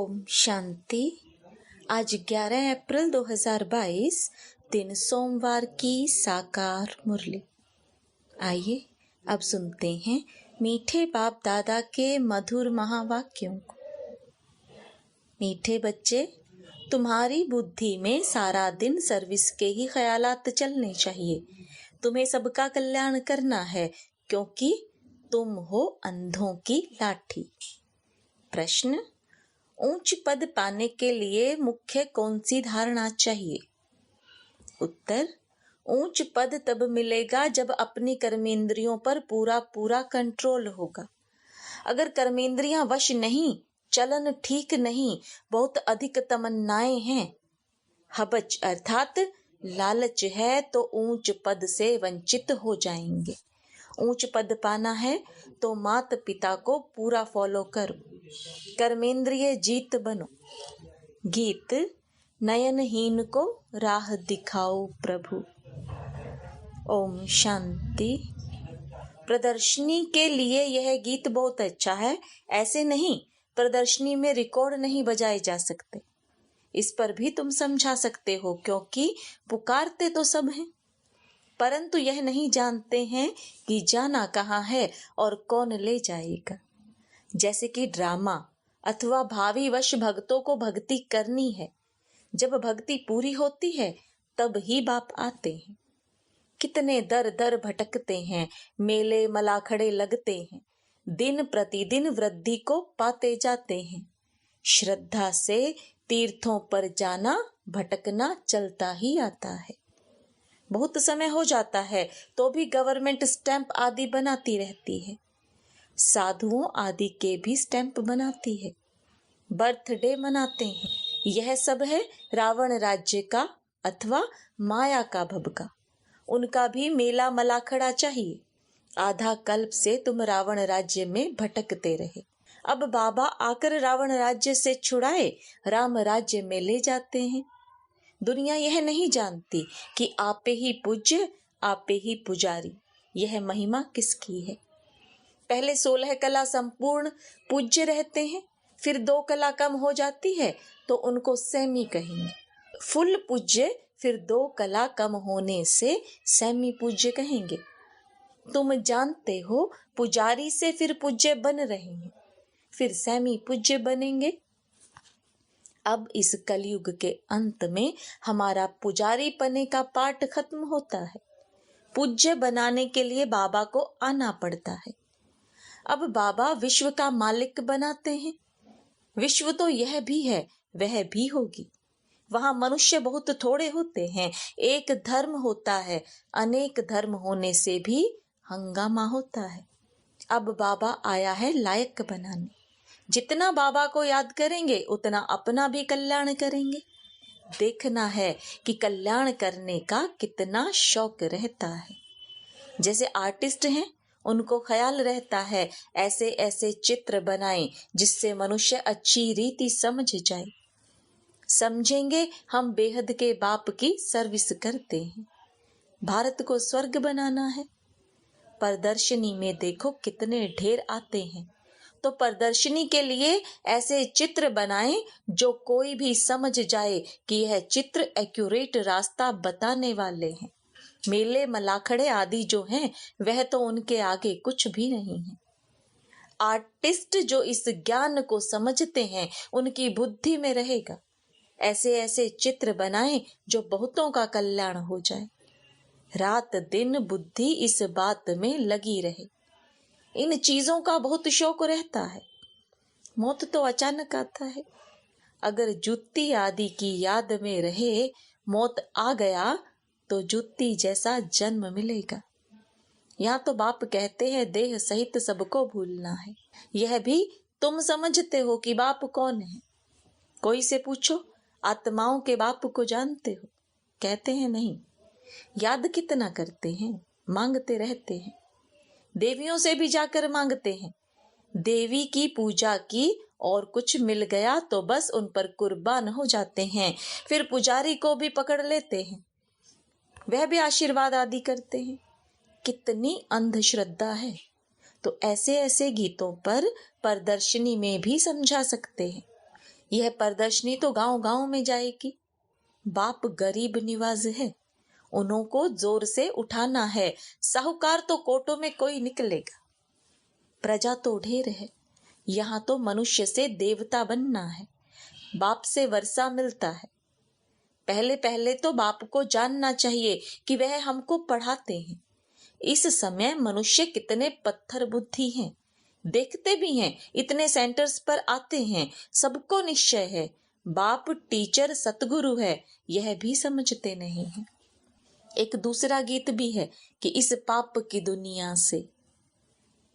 ओम शांति। आज 11 अप्रैल 2022 दिन सोमवार की साकार मुरली। आइए अब सुनते हैं मीठे बाप दादा के मधुर महावाक्यों को। मीठे बच्चे, तुम्हारी बुद्धि में सारा दिन सर्विस के ही ख्यालात चलने चाहिए। तुम्हें सबका कल्याण करना है क्योंकि तुम हो अंधों की लाठी। प्रश्न: ऊंच पद पाने के लिए मुख्य कौन सी धारणा चाहिए? उत्तर: ऊंच पद तब मिलेगा जब अपनी कर्मेंद्रियों पर पूरा कंट्रोल होगा। अगर कर्मेंद्रियां वश नहीं, चलन ठीक नहीं, बहुत अधिक तमन्नाएं हैं, हबच अर्थात लालच है, तो ऊंच पद से वंचित हो जाएंगे। ऊंच पद पाना है तो माता पिता को पूरा फॉलो करो, कर्मेंद्रिय जीत बनो। गीत: नयनहीन को राह दिखाओ प्रभु। ओम शांति। प्रदर्शनी के लिए यह गीत बहुत अच्छा है। ऐसे नहीं, प्रदर्शनी में रिकॉर्ड नहीं बजाए जा सकते। इस पर भी तुम समझा सकते हो क्योंकि पुकारते तो सब हैं, परंतु यह नहीं जानते हैं कि जाना कहाँ है और कौन ले जाएगा। जैसे कि ड्रामा अथवा भावी वश भक्तों को भक्ति करनी है। जब भक्ति पूरी होती है तब ही बाप आते हैं। कितने दर दर भटकते हैं, मेले मलाखड़े लगते हैं, दिन प्रतिदिन वृद्धि को पाते जाते हैं। श्रद्धा से तीर्थों पर जाना भटकना चलता ही आता है। बहुत समय हो जाता है तो भी गवर्नमेंट स्टैंप आदि बनाती रहती है, साधुओं आदि के भी स्टैंप बनाती है, बर्थडे मनाते हैं। यह सब है रावण राज्य का अथवा माया का भभका। उनका भी मेला मलाखड़ा चाहिए। आधा कल्प से तुम रावण राज्य में भटकते रहे। अब बाबा आकर रावण राज्य से छुड़ाए राम राज्य में ले जाते हैं। दुनिया यह नहीं जानती कि आपे ही पूज्य, आपे ही पुजारी। यह महिमा किसकी है? पहले 16 कला संपूर्ण पूज्य रहते हैं, फिर 2 कला कम हो जाती है तो उनको सेमी कहेंगे। फुल पूज्य, फिर 2 कला कम होने से सेमी पूज्य कहेंगे। तुम जानते हो पुजारी से फिर पूज्य बन रहे हैं, फिर सेमी पूज्य बनेंगे। अब इस कलयुग के अंत में हमारा पुजारी पने का पाठ खत्म होता है। पूज्य बनाने के लिए बाबा को आना पड़ता है। अब बाबा विश्व का मालिक बनाते हैं। विश्व तो यह भी है, वह भी होगी। वहां मनुष्य बहुत थोड़े होते हैं, एक धर्म होता है, अनेक धर्म होने से भी हंगामा होता है। अब बाबा आया है लायक बनाने। जितना बाबा को याद करेंगे उतना अपना भी कल्याण करेंगे। देखना है कि कल्याण करने का कितना शौक रहता है। जैसे आर्टिस्ट हैं, उनको ख्याल रहता है ऐसे ऐसे चित्र बनाएं जिससे मनुष्य अच्छी रीति समझ जाए। समझेंगे हम बेहद के बाप की सर्विस करते हैं। भारत को स्वर्ग बनाना है। प्रदर्शनी में देखो कितने ढेर आते हैं, तो प्रदर्शनी के लिए ऐसे चित्र बनाएं जो कोई भी समझ जाए कि यह चित्र एक्यूरेट रास्ता बताने वाले हैं। मेले मलाखड़े आदि जो हैं वह तो उनके आगे कुछ भी नहीं है। आर्टिस्ट जो इस ज्ञान को समझते हैं उनकी बुद्धि में रहेगा। ऐसे ऐसे चित्र बनाएं जो बहुतों का कल्याण हो जाए। रात दिन बुद्धि इस बात में लगी रहे। इन चीजों का बहुत शौक रहता है। मौत तो अचानक आता है। अगर जुत्ती आदि की याद में रहे मौत आ गया तो जुत्ती जैसा जन्म मिलेगा। यहाँ तो बाप कहते हैं देह सहित सबको भूलना है। यह भी तुम समझते हो कि बाप कौन है। कोई से पूछो, आत्माओं के बाप को जानते हो? कहते हैं नहीं। याद कितना करते हैं, मांगते रहते हैं। देवियों से भी जाकर मांगते हैं। देवी की पूजा की और कुछ मिल गया तो बस उन पर कुर्बान हो जाते हैं। फिर पुजारी को भी पकड़ लेते हैं, वह भी आशीर्वाद आदि करते हैं। कितनी अंधश्रद्धा है। तो ऐसे ऐसे गीतों पर प्रदर्शनी में भी समझा सकते हैं। यह प्रदर्शनी तो गांव गांव में जाएगी। बाप गरीब निवाज है, उन्हों को जोर से उठाना है, साहूकार तो कोटों में कोई निकलेगा। प्रजा तो ढेर है, यहाँ तो मनुष्य से देवता बनना है। बाप से वर्षा मिलता है। पहले पहले तो बाप को जानना चाहिए कि वह हमको पढ़ाते हैं। इस समय मनुष्य कितने पत्थर बुद्धि हैं, देखते भी हैं, इतने सेंटर्स पर आते हैं, सबको निश्चय है बाप टीचर सतगुरु है, यह भी समझते नहीं है। एक दूसरा गीत भी है कि इस पाप की दुनिया से,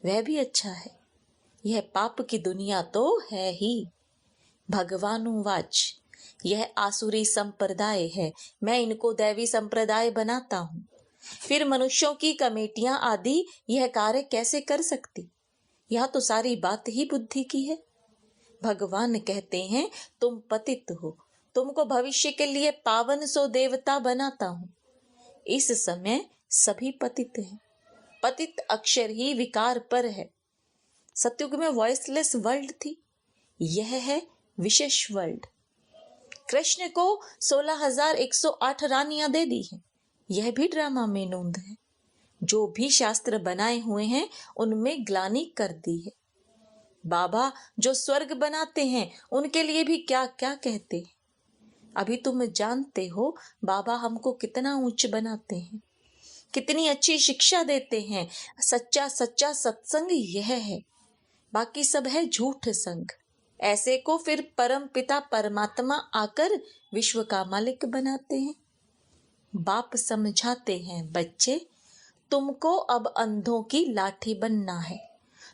वह भी अच्छा है। यह पाप की दुनिया तो है ही। भगवानुवाच, यह आसुरी संप्रदाय है, मैं इनको दैवी संप्रदाय बनाता हूँ। फिर मनुष्यों की कमेटियां आदि यह कार्य कैसे कर सकती? यह तो सारी बात ही बुद्धि की है। भगवान कहते हैं तुम पतित हो, तुमको भविष्य के लिए पावन सो देवता बनाता हूँ। इस समय सभी पतित हैं। पतित अक्षर ही विकार पर है। सतयुग में वॉइसलेस वर्ल्ड थी, यह है विशेष वर्ल्ड। कृष्ण को 16,108 रानियां दे दी हैं, यह भी ड्रामा में नोंद है। जो भी शास्त्र बनाए हुए हैं उनमें ग्लानि कर दी है। बाबा जो स्वर्ग बनाते हैं उनके लिए भी क्या क्या कहते हैं। अभी तुम जानते हो बाबा हमको कितना ऊंच बनाते हैं, कितनी अच्छी शिक्षा देते हैं। सच्चा सच्चा सत्संग यह है, बाकी सब है झूठ संग। ऐसे को फिर परम पिता परमात्मा आकर विश्व का मालिक बनाते हैं। बाप समझाते हैं बच्चे, तुमको अब अंधों की लाठी बनना है।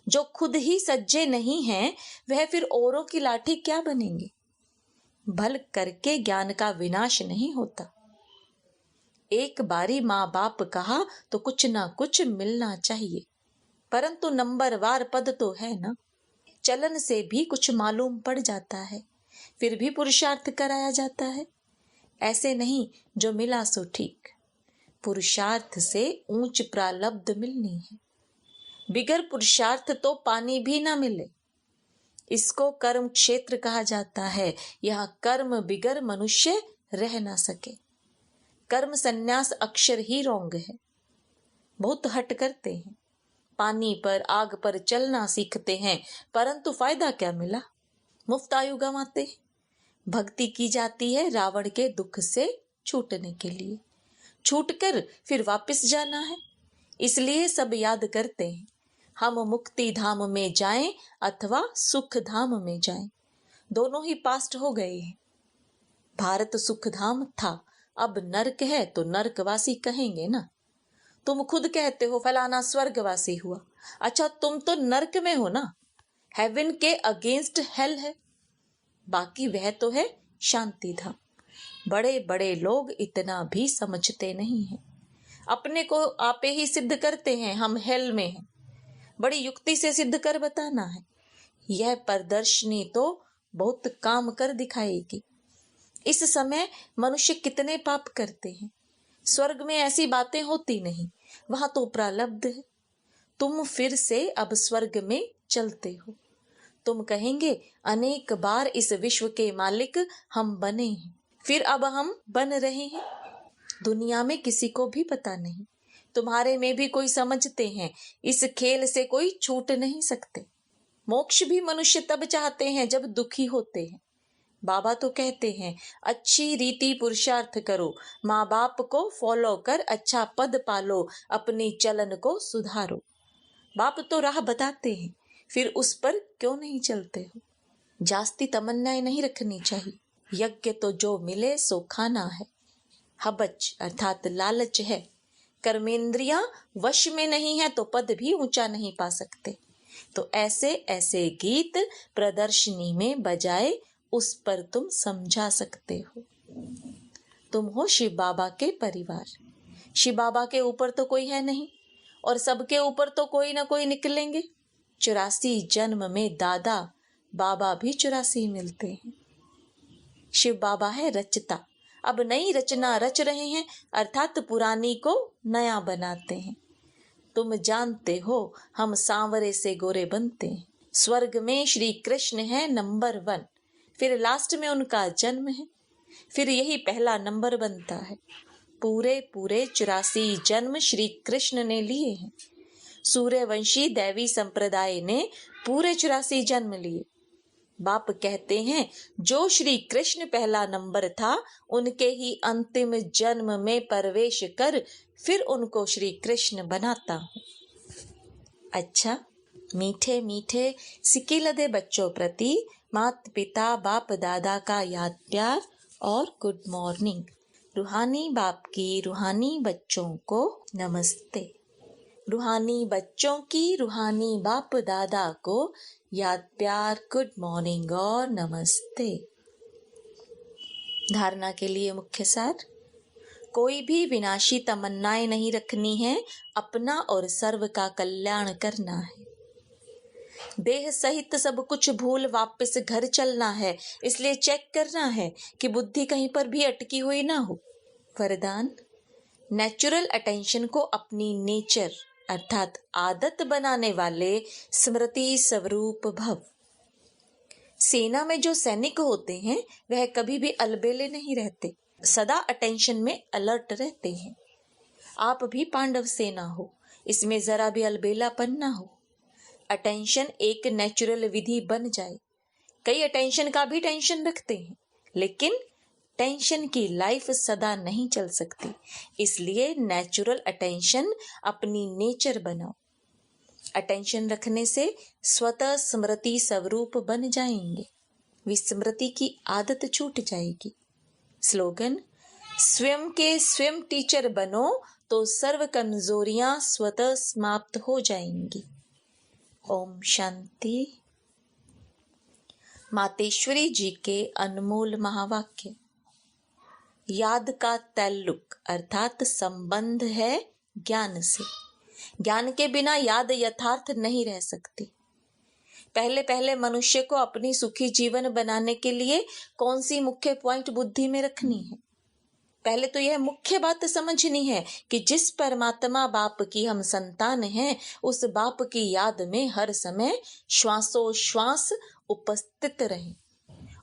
जो खुद ही सज्जे नहीं हैं वह फिर औरों की लाठी क्या बनेंगे। भल करके ज्ञान का विनाश नहीं होता। एक बारी माँ बाप कहा तो कुछ ना कुछ मिलना चाहिए, परंतु नंबरवार पद तो है ना। चलन से भी कुछ मालूम पड़ जाता है, फिर भी पुरुषार्थ कराया जाता है। ऐसे नहीं जो मिला सो ठीक। पुरुषार्थ से ऊंच प्रालब्ध मिलनी है। बिगर पुरुषार्थ तो पानी भी ना मिले। इसको कर्म क्षेत्र कहा जाता है। यहाँ कर्म बिगर मनुष्य रह ना सके। कर्म संन्यास अक्षर ही रोंग है। बहुत हट करते हैं, पानी पर आग पर चलना सीखते हैं, परंतु फायदा क्या मिला? मुफ्त आयु गंवाते। भक्ति की जाती है रावण के दुख से छूटने के लिए, छूटकर फिर वापस जाना है। इसलिए सब याद करते हैं हम मुक्ति धाम में जाएं अथवा सुख धाम में जाएं, दोनों ही पास्ट हो गए हैं। भारत सुख धाम था, अब नरक है तो नरकवासी कहेंगे ना। तुम खुद कहते हो फलाना स्वर्गवासी हुआ, अच्छा तुम तो नरक में हो ना। हेवन के अगेंस्ट हेल है, बाकी वह तो है शांति धाम। बड़े बड़े लोग इतना भी समझते नहीं हैं, अपने को आपे ही सिद्ध करते हैं हम हेल में हैं। बड़ी युक्ति से सिद्ध कर बताना है। यह प्रदर्शनी तो बहुत काम कर दिखाएगी। इस समय मनुष्य कितने पाप करते हैं। स्वर्ग में ऐसी बातें होती नहीं, वहां तो प्रारब्ध है। तुम फिर से अब स्वर्ग में चलते हो। तुम कहेंगे अनेक बार इस विश्व के मालिक हम बने हैं, फिर अब हम बन रहे हैं। दुनिया में किसी को भी पता नहीं, तुम्हारे में भी कोई समझते हैं इस खेल से कोई छूट नहीं सकते। मोक्ष भी मनुष्य तब चाहते हैं जब दुखी होते हैं। बाबा तो कहते हैं अच्छी रीति पुरुषार्थ करो, माँ बाप को फॉलो कर अच्छा पद पालो, अपनी चलन को सुधारो। बाप तो राह बताते हैं, फिर उस पर क्यों नहीं चलते हो? जास्ती तमन्नाएं नहीं रखनी चाहिए। यज्ञ तो जो मिले सो खाना है। हबच अर्थात लालच है। कर्मेंद्रियां वश में नहीं है तो पद भी ऊंचा नहीं पा सकते। तो ऐसे ऐसे गीत प्रदर्शनी में बजाए उस पर तुम समझा सकते हो। तुम हो शिव बाबा के परिवार। शिव बाबा के ऊपर तो कोई है नहीं और सबके ऊपर तो कोई ना कोई निकलेंगे। 84 जन्म में दादा बाबा भी 84 मिलते हैं। शिव बाबा है रचता, अब नई रचना रच रहे हैं, अर्थात पुरानी को नया बनाते हैं। तुम जानते हो हम सांवरे से गोरे बनते हैं। स्वर्ग में श्री कृष्ण है नंबर 1, फिर लास्ट में उनका जन्म है, फिर यही पहला नंबर बनता है। पूरे पूरे 84 जन्म श्री कृष्ण ने लिए हैं। सूर्यवंशी दैवी संप्रदाय ने पूरे 84 जन्म लिए। बाप कहते हैं जो श्री कृष्ण पहला नंबर था, उनके ही अंतिम जन्म में प्रवेश कर फिर उनको श्री कृष्ण बनाता हूँ। अच्छा, मीठे मीठे सिकिलदे बच्चों प्रति माता पिता बाप दादा का याद प्यार और गुड मॉर्निंग। रूहानी बाप की रूहानी बच्चों को नमस्ते। रूहानी बच्चों की रूहानी बाप दादा को याद प्यार गुड मॉर्निंग और नमस्ते। धारणा के लिए मुख्य सार। कोई भी विनाशी तमन्नाएं नहीं रखनी है, अपना और सर्व का कल्याण करना है। देह सहित सब कुछ भूल वापस घर चलना है, इसलिए चेक करना है कि बुद्धि कहीं पर भी अटकी हुई ना हो। वरदान, नेचुरल अटेंशन को अपनी नेचर अर्थात आदत बनाने वाले स्मृति स्वरूप भव। सेना में जो सैनिक होते हैं वह कभी भी अलबेले नहीं रहते, सदा अटेंशन में अलर्ट रहते हैं। आप भी पांडव सेना हो, इसमें जरा भी अलबेलापन ना हो। अटेंशन एक नेचुरल विधि बन जाए। कई अटेंशन का भी टेंशन रखते हैं, लेकिन टेंशन की लाइफ सदा नहीं चल सकती, इसलिए नेचुरल अटेंशन अपनी नेचर बनाओ। अटेंशन रखने से स्वतः स्मृति स्वरूप बन जाएंगे, विस्मृति की आदत छूट जाएगी। स्लोगन, स्वयं के स्वयं टीचर बनो तो सर्व कमजोरियां स्वतः समाप्त हो जाएंगी। ओम शांति। मातेश्वरी जी के अनमोल महावाक्य। याद का ताल्लुक अर्थात संबंध है ज्ञान से। ज्ञान के बिना याद यथार्थ नहीं रह सकती। पहले पहले मनुष्य को अपनी सुखी जीवन बनाने के लिए कौन सी मुख्य पॉइंट बुद्धि में रखनी है? पहले तो यह मुख्य बात समझनी है कि जिस परमात्मा बाप की हम संतान हैं, उस बाप की याद में हर समय श्वासोश्वास उपस्थित रहें।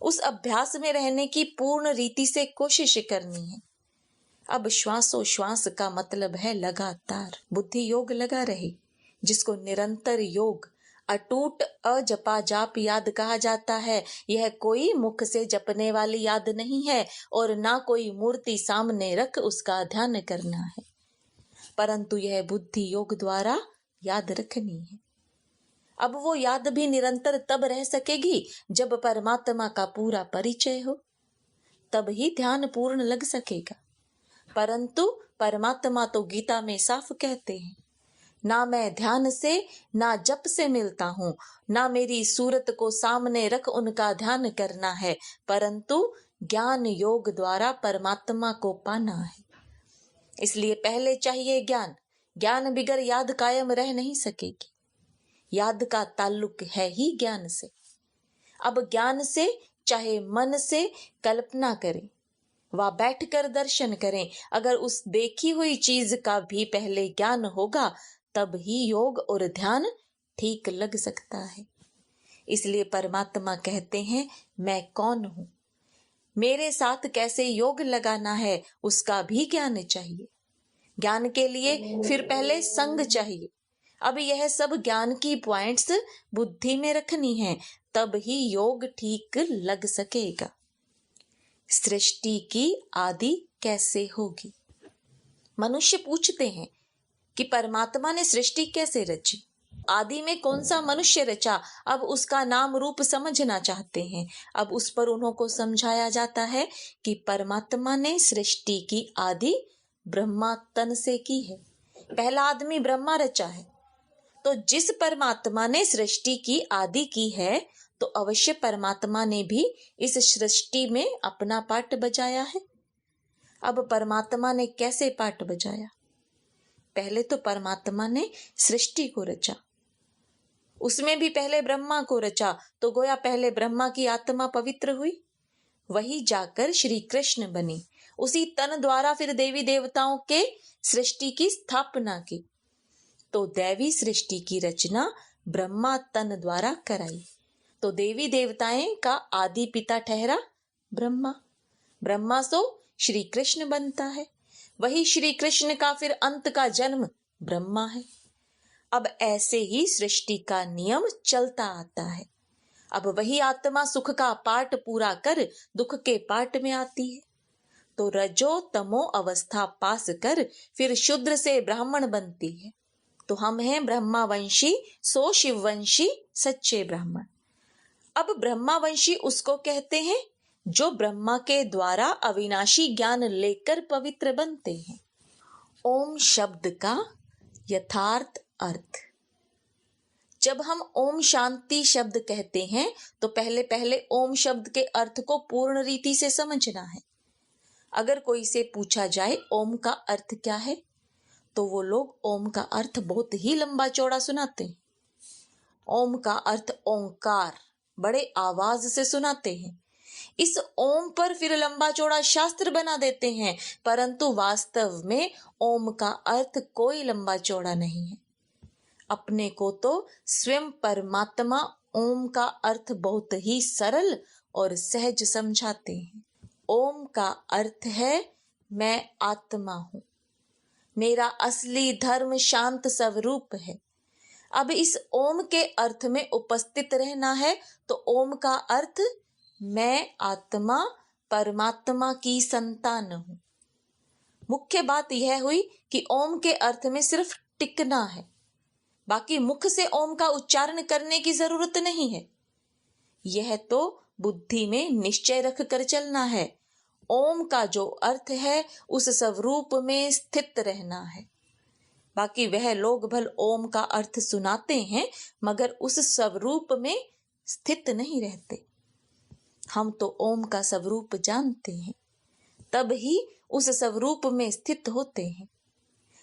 उस अभ्यास में रहने की पूर्ण रीति से कोशिश करनी है। अब श्वासोश्वास का मतलब है लगातार बुद्धि योग लगा रहे, जिसको निरंतर योग अटूट अजपा जाप याद कहा जाता है। यह कोई मुख से जपने वाली याद नहीं है और ना कोई मूर्ति सामने रख उसका ध्यान करना है, परंतु यह बुद्धि योग द्वारा याद रखनी है। अब वो याद भी निरंतर तब रह सकेगी जब परमात्मा का पूरा परिचय हो, तब ही ध्यान पूर्ण लग सकेगा। परंतु परमात्मा तो गीता में साफ कहते हैं, ना मैं ध्यान से ना जप से मिलता हूँ, ना मेरी सूरत को सामने रख उनका ध्यान करना है, परंतु ज्ञान योग द्वारा परमात्मा को पाना है। इसलिए पहले चाहिए ज्ञान। ज्ञान बिगर याद कायम रह नहीं सकेगी। याद का ताल्लुक है ही ज्ञान से। अब ज्ञान से चाहे मन से कल्पना करें व बैठकर दर्शन करें, अगर उस देखी हुई चीज का भी पहले ज्ञान होगा तब ही योग और ध्यान ठीक लग सकता है। इसलिए परमात्मा कहते हैं, मैं कौन हूं, मेरे साथ कैसे योग लगाना है उसका भी ज्ञान चाहिए। ज्ञान के लिए फिर पहले संग चाहिए। अब यह सब ज्ञान की पॉइंट्स बुद्धि में रखनी है, तब ही योग ठीक लग सकेगा। सृष्टि की आदि कैसे होगी? मनुष्य पूछते हैं कि परमात्मा ने सृष्टि कैसे रची, आदि में कौन सा मनुष्य रचा। अब उसका नाम रूप समझना चाहते हैं। अब उस पर उनको समझाया जाता है कि परमात्मा ने सृष्टि की आदि ब्रह्मा तन से की है। पहला आदमी ब्रह्मा रचा है, तो जिस परमात्मा ने सृष्टि की आदि की है, तो अवश्य परमात्मा ने भी इस सृष्टि में अपना पार्ट बजाया है। अब परमात्मा ने कैसे पार्ट बजाया? पहले तो परमात्मा ने सृष्टि को रचा, उसमें भी पहले ब्रह्मा को रचा, तो गोया पहले ब्रह्मा की आत्मा पवित्र हुई, वही जाकर श्री कृष्ण बनी। उसी तन द्वारा फिर देवी देवताओं के सृष्टि की स्थापना की। तो दैवी सृष्टि की रचना ब्रह्मा तन द्वारा कराई। तो देवी देवताएं का आदि पिता ठहरा ब्रह्मा। ब्रह्मा से श्री कृष्ण बनता है, वही श्री कृष्ण का फिर अंत का जन्म ब्रह्मा है। अब ऐसे ही सृष्टि का नियम चलता आता है। अब वही आत्मा सुख का पाठ पूरा कर दुख के पाठ में आती है, तो रजो तमो अवस्था पास कर फिर शूद्र से ब्राह्मण बनती है। तो हम हैं ब्रह्मावंशी, सो शिववंशी सच्चे ब्राह्मण। अब ब्रह्मावंशी उसको कहते हैं जो ब्रह्मा के द्वारा अविनाशी ज्ञान लेकर पवित्र बनते हैं। ओम शब्द का यथार्थ अर्थ। जब हम ओम शांति शब्द कहते हैं तो पहले पहले ओम शब्द के अर्थ को पूर्ण रीति से समझना है। अगर कोई से पूछा जाए ओम का अर्थ क्या है, तो वो लोग ओम का अर्थ बहुत ही लंबा चौड़ा सुनाते हैं। ओम का अर्थ ओंकार, बड़े आवाज से सुनाते हैं। इस ओम पर फिर लंबा चौड़ा शास्त्र बना देते हैं, परंतु वास्तव में ओम का अर्थ कोई लंबा चौड़ा नहीं है। अपने को तो स्वयं परमात्मा ओम का अर्थ बहुत ही सरल और सहज समझाते हैं। ओम का अर्थ है मैं आत्मा हूं, मेरा असली धर्म शांत स्वरूप है। अब इस ओम के अर्थ में उपस्थित रहना है, तो ओम का अर्थ मैं आत्मा परमात्मा की संतान हूं। मुख्य बात यह हुई कि ओम के अर्थ में सिर्फ टिकना है, बाकी मुख से ओम का उच्चारण करने की जरूरत नहीं है। यह तो बुद्धि में निश्चय रख कर चलना है। ओम का जो अर्थ है उस स्वरूप में स्थित रहना है। बाकी वह लोग भल ओम का अर्थ सुनाते हैं मगर उस स्वरूप में स्थित नहीं रहते। हम तो ओम का स्वरूप जानते हैं, तब ही उस स्वरूप में स्थित होते हैं।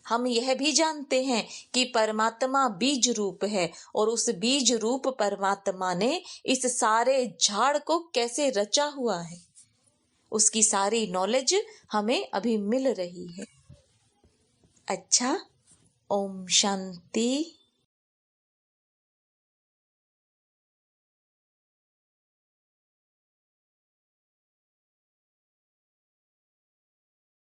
हम यह भी जानते हैं कि परमात्मा बीज रूप है और उस बीज रूप परमात्मा ने इस सारे झाड़ को कैसे रचा हुआ है, उसकी सारी नॉलेज हमें अभी मिल रही है। अच्छा, ओम शांति।